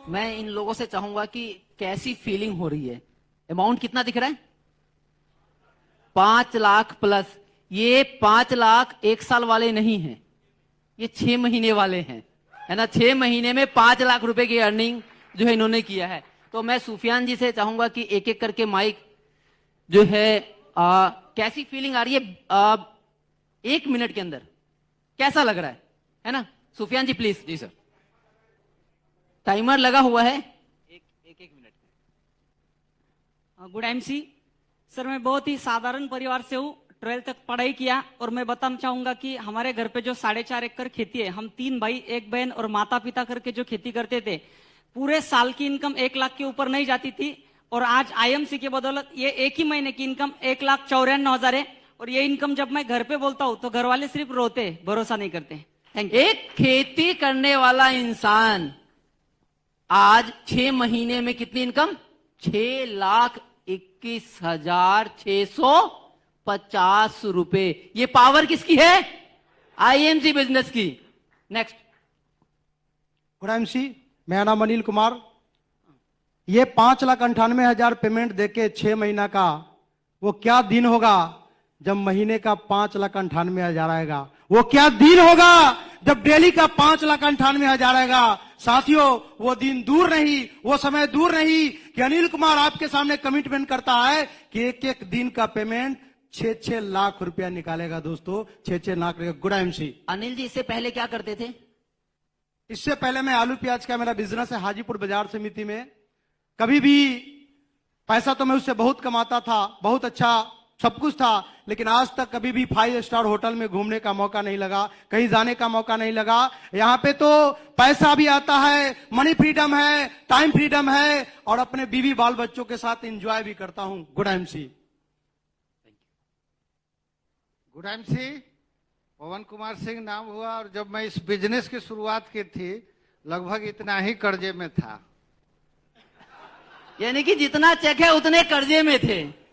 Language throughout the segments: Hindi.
मैं इन लोगों से चाहूंगा कि कैसी फीलिंग हो रही है। अमाउंट कितना दिख रहा है? 5 लाख प्लस। ये 5 लाख 1 साल वाले नहीं हैं, ये 6 महीने वाले हैं, है ना। 6 महीने में 5 लाख रुपए की अर्निंग जो है इन्होंने किया है। तो मैं सुफियान जी से चाहूंगा कि एक एक करके माइक जो है कैसी फीलिंग आ रही है 1 मिनट के अंदर, कैसा लग रहा है ना। सुफियान जी प्लीज। जी सर। टाइमर लगा हुआ है, एक मिनट। गुड एमसी सर, मैं बहुत ही साधारण परिवार से हूँ, 12th तक पढ़ाई किया। और मैं बताना चाहूंगा कि हमारे घर पे जो 4.5 एकड़ खेती है, हम 3 भाई 1 बहन और माता पिता करके जो खेती करते थे, पूरे साल की इनकम 1 लाख के ऊपर नहीं जाती थी। और आज आईएमसी की बदौलत ये एक ही महीने की इनकम 1,94,000 है। और ये इनकम जब मैं घर पे बोलता हूँ तो घर वाले सिर्फ रोते, भरोसा नहीं करते। Thank you. एक खेती करने वाला इंसान आज 6 महीने में कितनी इनकम? 6,21,650 रुपए। ये पावर किसकी है? आईएमसी बिजनेस की। नेक्स्ट। गुड एमसी, मेरा नाम अनिल कुमार। ये 5,98,000 पेमेंट देके 6 महीना का, वो क्या दिन होगा जब महीने का 5,98,000 आएगा? वो क्या दिन होगा जब डेली का 5,98,000 आएगा? साथियों, वो दिन दूर नहीं, वो समय दूर नहीं कि अनिल कुमार आपके सामने कमिटमेंट करता है कि एक एक दिन का पेमेंट 6-6 लाख रुपया निकालेगा। दोस्तों, 6-6 लाख रुपया। Good MC. अनिल जी इससे पहले क्या करते थे? इससे पहले मैं आलू प्याज का मेरा बिजनेस है हाजीपुर बाजार समिति में। कभी भी पैसा तो मैं उससे बहुत कमाता था, बहुत अच्छा सब कुछ था, लेकिन आज तक कभी भी 5 स्टार होटल में घूमने का मौका नहीं लगा, कहीं जाने का मौका नहीं लगा। यहाँ पे तो पैसा भी आता है, मनी फ्रीडम है, टाइम फ्रीडम है, और अपने बीवी बाल बच्चों के साथ एंजॉय भी करता हूं। Good MC. Good MC. Pawan Kumar Singh नाम हुआ, और जब मैं इस बिजनेस की शुरुआत की थी लगभग इतना ही कर्जे में था। यानी कि जितना चेक है उतने कर्जे में थे,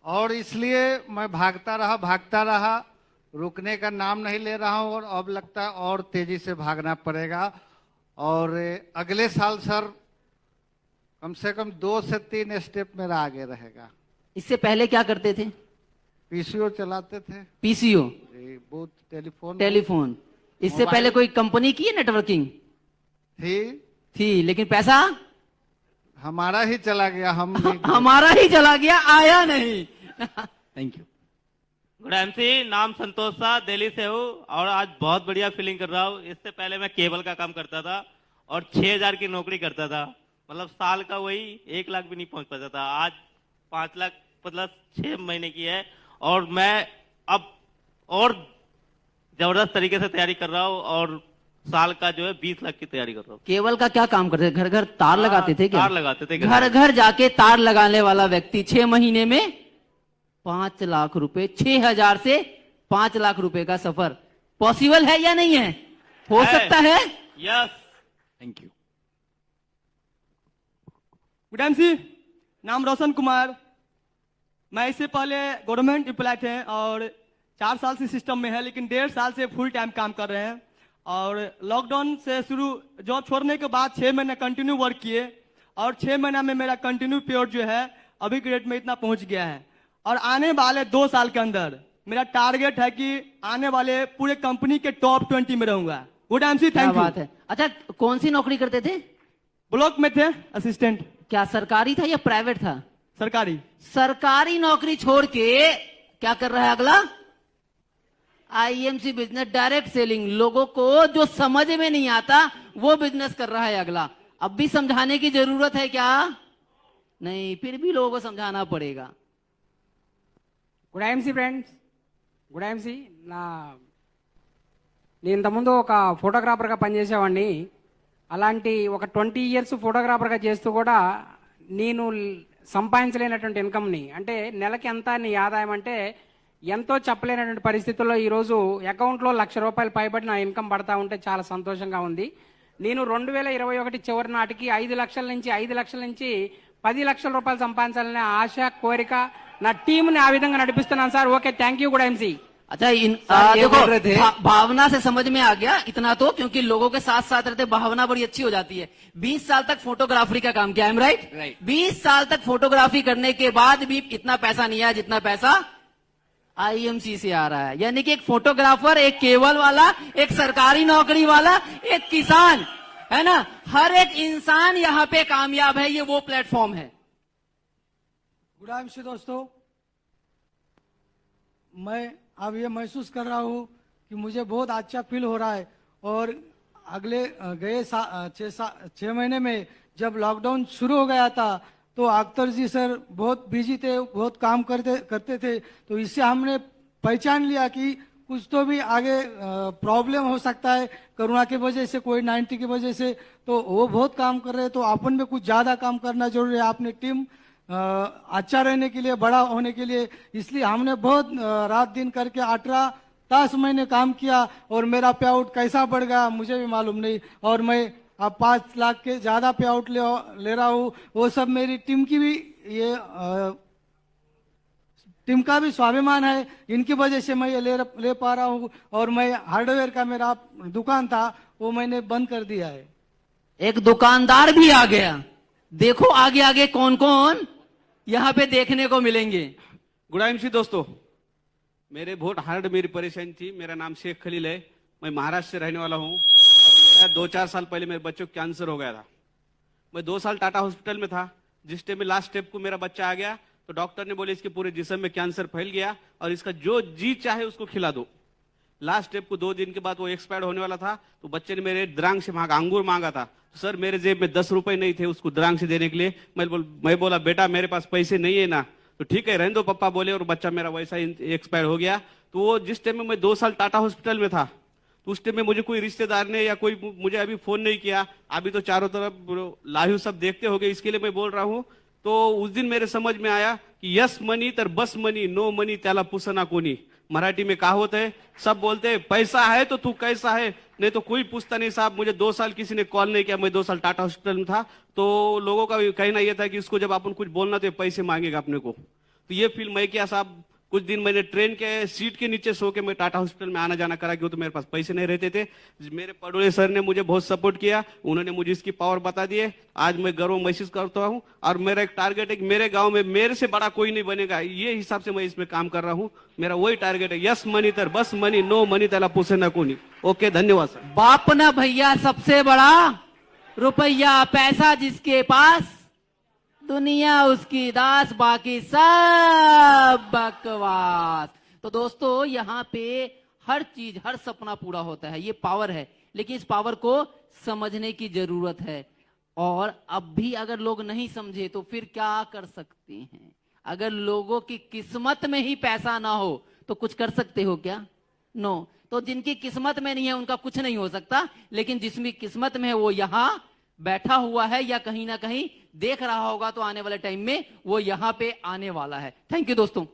और इसलिए मैं भागता रहा, रुकने का नाम नहीं ले रहा हूं। और अब लगता है और तेजी से भागना पड़ेगा। और अगले साल सर कम से कम 2 से 3 स्टेप मेरा आगे रहेगा। इससे पहले क्या करते थे? पीसीओ चलाते थे। पीसीओ? बहुत टेलीफोन। इससे पहले कोई कंपनी की नेटवर्किंग थी, लेकिन पैसा हमारा ही चला गया। हमारा ही चला गया, आया नहीं। Thank you. गुड एमसी, नाम संतोष सा, दिल्ली से हूँ और आज बहुत बढ़िया फीलिंग कर रहा हूँ। इससे पहले मैं केबल का काम करता था और 6,000 की नौकरी करता था, मतलब साल का वही 1 लाख भी नहीं पहुंच पाता था। आज 5 लाख प्लस 6 महीने की है, और मैं अब और जबरदस्त तरीके से तैयारी कर रहा हूँ और साल का जो है 20 लाख की तैयारी कर रहा हूँ। केबल का क्या काम करते थे? घर घर तार लगाते थे क्या? तार लगाते थे, घर घर जाके तार लगाने वाला व्यक्ति 6 महीने में 5 लाख रुपए, 6,000 से 5 लाख रुपए का सफर पॉसिबल है या नहीं है? हो सकता है। Yes. Thank you. Good MC, नाम रोशन कुमार। मैं इससे पहले गवर्नमेंट एम्प्लॉय थे और 4 साल से सिस्टम में है, लेकिन 1.5 साल से फुल टाइम काम कर रहे हैं। और लॉकडाउन से शुरू जॉब छोड़ने के बाद 6 महीने कंटिन्यू वर्क किए, और 6 महीना में मेरा कंटिन्यू पीरियड जो है अभी के डेट में इतना पहुंच गया है। और आने वाले 2 साल के अंदर मेरा टारगेट है कि आने वाले पूरे कंपनी के टॉप 20 में रहूंगा। Good MC, thank you. बात है। अच्छा, कौन सी नौकरी करते थे? ब्लॉक में थे, असिस्टेंट। क्या सरकारी था या प्राइवेट था? सरकारी। सरकारी नौकरी छोड़ के क्या कर रहा है अगला? IMC business, direct selling. लोगों को जो समझ में नहीं आता वो बिजनेस कर रहा है अगला। अब भी समझाने की जरूरत है क्या? नहीं, फिर भी लोगों को समझाना पड़ेगा। Good IMC friends, good IMC. నేను ఇంతకుముందు ఒక ఫోటోగ్రాఫర్గా పనిచేసేవాడిని. అలాంటి ఒక 20 ఇయర్స్ ఫోటోగ్రాఫర్గా చేస్తూ కూడా నేను సంపాదించలేనటువంటి ఇన్కమ్ని, అంటే నెలకి ఎంత నీ ఆదాయం అంటే ఎంతో చెప్పలేనటువంటి పరిస్థితుల్లో ఈరోజు అకౌంట్లో ₹1,00,000 పైబడి నా ఇన్కమ్ పడతా ఉంటే చాలా సంతోషంగా ఉంది. నేను 2021 చివరి నాటికి 5 లక్షల నుంచి 10 లక్షల రూపాయలు సంపాదించాలనే ఆశ, కోరిక, నా టీంని ఆ విధంగా నడిపిస్తున్నాను sir. Okay, thank you. Good MC. अच्छा सर, ये देखो बोल रहे थे। भावना से समझ में आ गया इतना तो, क्योंकि लोगों के साथ साथ रहते भावना बड़ी अच्छी हो जाती है। 20 साल तक फोटोग्राफी का काम किया, आई एम राइट? Right. 20 साल तक फोटोग्राफी करने के बाद भी इतना पैसा नहीं आया जितना पैसा आईएमसी से आ रहा है। यानी कि एक फोटोग्राफर, एक केबल वाला, एक सरकारी नौकरी वाला, एक किसान, है ना, हर एक इंसान यहाँ पे कामयाब है। ये वो प्लेटफॉर्म है। गुड आफ्टरनून दोस्तों, मैं अब ये महसूस कर रहा हूँ कि मुझे बहुत अच्छा फील हो रहा है। और अगले गए 6 महीने में जब लॉकडाउन शुरू हो गया था तो अख्तर जी सर बहुत बिजी थे, बहुत काम करते थे। तो इससे हमने पहचान लिया कि कुछ तो भी आगे प्रॉब्लम हो सकता है कोरोना की वजह से, कोविड-19 की वजह से। तो वो बहुत काम कर रहे हैं, तो अपन में कुछ ज्यादा काम करना जरूरी है। आपने टीम अच्छा रहने के लिए, बड़ा होने के लिए, इसलिए हमने बहुत रात दिन करके 18 10 महीने काम किया। और मेरा पे आउट कैसा बढ़ गया मुझे भी मालूम नहीं। और मैं अब 5 लाख के ज्यादा पे आउट ले रहा हूँ। वो सब मेरी टीम की भी, ये टीम का भी स्वाभिमान है। इनकी वजह से मैं ये ले पा रहा हूँ। और मैं हार्डवेयर का मेरा दुकान था वो मैंने बंद कर दिया है। एक दुकानदार भी आ गया। देखो आगे आगे कौन कौन यहाँ पे देखने को मिलेंगे। गुड आफ्टरनून दोस्तों, मेरे बहुत हार्ड मेरी परेशानी थी। मेरा नाम शेख खलील है, मैं महाराष्ट्र से रहने वाला हूँ। और मेरा 2-4 साल पहले मेरे बच्चों को कैंसर हो गया था। मैं 2 साल टाटा हॉस्पिटल में था। जिस टाइम में लास्ट स्टेप को मेरा बच्चा आ गया तो डॉक्टर ने बोले इसके पूरे जिस्म में कैंसर फैल गया और इसका जो जी चाहे उसको खिला दो। लास्ट स्टेप को 2 दिन के बाद वो एक्सपायर होने वाला था। तो बच्चे ने मेरे द्रांग से अंगूर मांगा था। तो सर मेरे जेब में 10 रुपए नहीं थे उसको द्रांग से देने के लिए। मैं बोला बेटा मेरे पास पैसे नहीं है ना। तो ठीक है रहने दो पापा बोले, और बच्चा मेरा वैसा ही एक्सपायर हो गया। तो वो जिस टाइम में मैं 2 साल टाटा हॉस्पिटल में था तो उस टाइम में मुझे कोई रिश्तेदार ने या कोई मुझे अभी फोन नहीं किया। अभी तो चारों तरफ लाइव सब देखते होंगे, इसके लिए मैं बोल रहा हूँ। तो उस दिन मेरे समझ में आया कि यस मनी तर बस मनी, नो मनी त्याला पुसना कोनी। मराठी में कहावत है, सब बोलते हैं पैसा है तो तू कैसा है, नहीं तो कोई पूछता नहीं। साहब मुझे 2 साल किसी ने कॉल नहीं किया। मैं 2 साल टाटा हॉस्पिटल में था। तो लोगों का कहना यह था कि इसको जब अपन कुछ बोलना तो पैसे मांगेगा अपने को। तो ये फील मैं किया साहब। कुछ दिन मैंने ट्रेन के सीट के नीचे सो के मैं टाटा हॉस्पिटल में आना जाना करा, क्यों तो मेरे पास पैसे नहीं रहते थे। मेरे पड़ोले सर ने मुझे बहुत सपोर्ट किया, उन्होंने मुझे इसकी पावर बता दिए। आज मैं गर्व महसूस करता हूँ। और मेरा एक टारगेट है कि मेरे गांव में मेरे से बड़ा कोई नहीं बनेगा, ये हिसाब से मैं इसमें काम कर रहा हूँ। मेरा वही टारगेट है, यस मनी तर बस मनी, नो मनी त्याला पुसेना कोनी। ओके धन्यवाद सर। बाप ना भैया सबसे बड़ा, रुपया पैसा जिसके पास, दुनिया उसकी दास, बाकी सब बकवास। तो दोस्तों यहाँ पे हर चीज, हर सपना पूरा होता है। ये पावर है, लेकिन इस पावर को समझने की जरूरत है। और अब भी अगर लोग नहीं समझे तो फिर क्या कर सकते हैं? अगर लोगों की किस्मत में ही पैसा ना हो तो कुछ कर सकते हो क्या? नो। तो जिनकी किस्मत में नहीं है उनका कुछ नहीं हो सकता, लेकिन जिसकी किस्मत में है वो यहां बैठा हुआ है या कहीं ना कहीं देख रहा होगा, तो आने वाले टाइम में वो यहां पे आने वाला है। थैंक यू दोस्तों।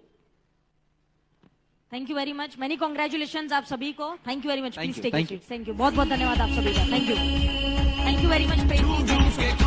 Thank you very much, many congratulation आप सभी को। Thank you very much, please take it. Thank you, बहुत बहुत धन्यवाद आप सभी का। Thank you very much.